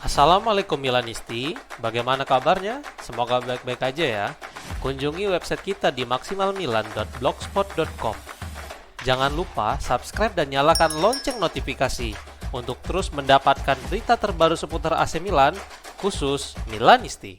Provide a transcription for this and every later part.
Assalamualaikum Milanisti, bagaimana kabarnya? Semoga baik-baik aja ya. Kunjungi website kita di maksimalmilan.blogspot.com. Jangan lupa subscribe dan nyalakan lonceng notifikasi untuk terus mendapatkan berita terbaru seputar AC Milan, khusus Milanisti.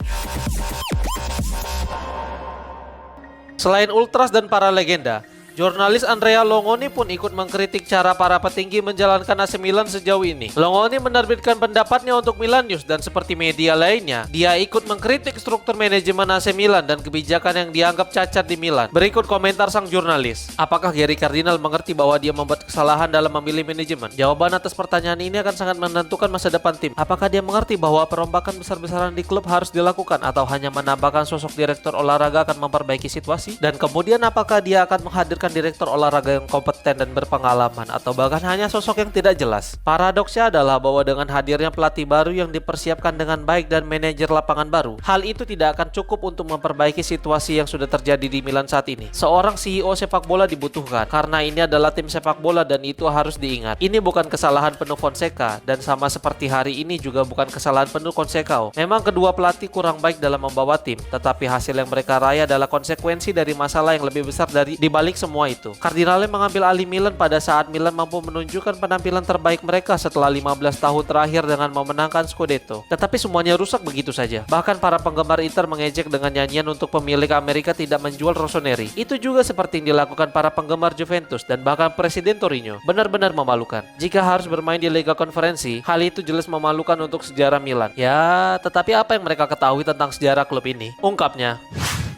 Selain Ultras dan para legenda, jurnalis Andrea Longoni pun ikut mengkritik cara para petinggi menjalankan AC Milan sejauh ini. Longoni menerbitkan pendapatnya untuk Milan News dan seperti media lainnya, dia ikut mengkritik struktur manajemen AC Milan dan kebijakan yang dianggap cacat di Milan. Berikut komentar sang jurnalis. Apakah Gary Cardinal mengerti bahwa dia membuat kesalahan dalam memilih manajemen? Jawaban atas pertanyaan ini akan sangat menentukan masa depan tim. Apakah dia mengerti bahwa perombakan besar-besaran di klub harus dilakukan atau hanya menambahkan sosok direktur olahraga akan memperbaiki situasi? Dan kemudian apakah dia akan menghadirkan direktur olahraga yang kompeten dan berpengalaman atau bahkan hanya sosok yang tidak jelas? Paradoksnya adalah bahwa dengan hadirnya pelatih baru yang dipersiapkan dengan baik dan manajer lapangan baru, hal itu tidak akan cukup untuk memperbaiki situasi yang sudah terjadi di Milan saat ini. Seorang CEO sepak bola dibutuhkan karena ini adalah tim sepak bola dan itu harus diingat. Ini bukan kesalahan penuh Fonseca dan sama seperti hari ini juga bukan kesalahan penuh Conceição. Memang kedua pelatih kurang baik dalam membawa tim, tetapi hasil yang mereka raih adalah konsekuensi dari masalah yang lebih besar dari dibalik semua itu. Cardinale mengambil alih Milan pada saat Milan mampu menunjukkan penampilan terbaik mereka setelah 15 tahun terakhir dengan memenangkan Scudetto. Tetapi semuanya rusak begitu saja. Bahkan para penggemar Inter mengejek dengan nyanyian untuk pemilik Amerika tidak menjual Rossoneri. Itu juga seperti yang dilakukan para penggemar Juventus dan bahkan Presiden Torino. Benar-benar memalukan. Jika harus bermain di Liga Konferensi, hal itu jelas memalukan untuk sejarah Milan. Ya, tetapi apa yang mereka ketahui tentang sejarah klub ini? Ungkapnya,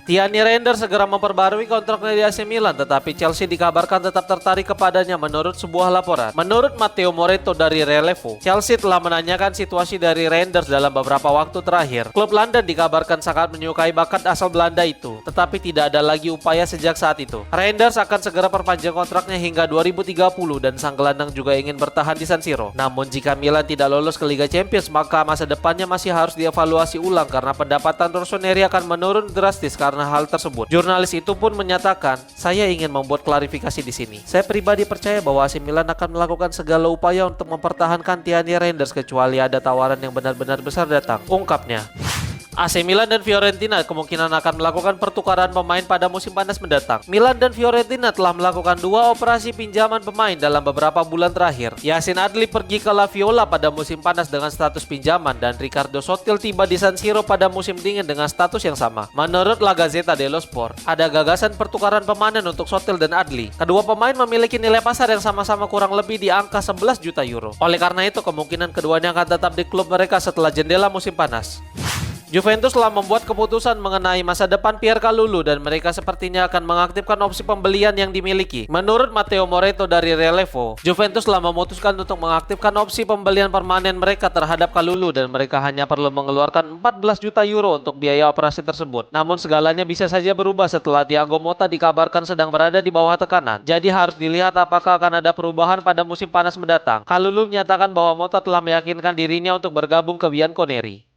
Tierney Reinders segera memperbarui kontraknya di AC Milan, tetapi Chelsea dikabarkan tetap tertarik kepadanya menurut sebuah laporan. Menurut Matteo Moretto dari Relevo, Chelsea telah menanyakan situasi dari Reinders dalam beberapa waktu terakhir. Klub London dikabarkan sangat menyukai bakat asal Belanda itu, tetapi tidak ada lagi upaya sejak saat itu. Reinders akan segera perpanjang kontraknya hingga 2030 dan sang gelandang juga ingin bertahan di San Siro. Namun jika Milan tidak lolos ke Liga Champions, maka masa depannya masih harus dievaluasi ulang karena pendapatan Rossoneri akan menurun drastis karena hal tersebut. Jurnalis itu pun menyatakan, "Saya ingin membuat klarifikasi di sini. Saya pribadi percaya bahwa AC Milan akan melakukan segala upaya untuk mempertahankan Tierney Reinders kecuali ada tawaran yang benar-benar besar datang," ungkapnya. AC Milan dan Fiorentina kemungkinan akan melakukan pertukaran pemain pada musim panas mendatang. Milan dan Fiorentina telah melakukan 2 operasi pinjaman pemain dalam beberapa bulan terakhir. Yacine Adli pergi ke La Viola pada musim panas dengan status pinjaman dan Riccardo Sottil tiba di San Siro pada musim dingin dengan status yang sama. Menurut La Gazzetta dello Sport, ada gagasan pertukaran pemanen untuk Sottil dan Adli. Kedua pemain memiliki nilai pasar yang sama-sama kurang lebih di angka 11 juta euro. Oleh karena itu, kemungkinan keduanya akan tetap di klub mereka setelah jendela musim panas. Juventus telah membuat keputusan mengenai masa depan Pierre Kalulu dan mereka sepertinya akan mengaktifkan opsi pembelian yang dimiliki. Menurut Matteo Moretto dari Relevo, Juventus telah memutuskan untuk mengaktifkan opsi pembelian permanen mereka terhadap Kalulu dan mereka hanya perlu mengeluarkan 14 juta euro untuk biaya operasi tersebut. Namun segalanya bisa saja berubah setelah Thiago Motta dikabarkan sedang berada di bawah tekanan. Jadi harus dilihat apakah akan ada perubahan pada musim panas mendatang. Kalulu menyatakan bahwa Motta telah meyakinkan dirinya untuk bergabung ke Bianconeri.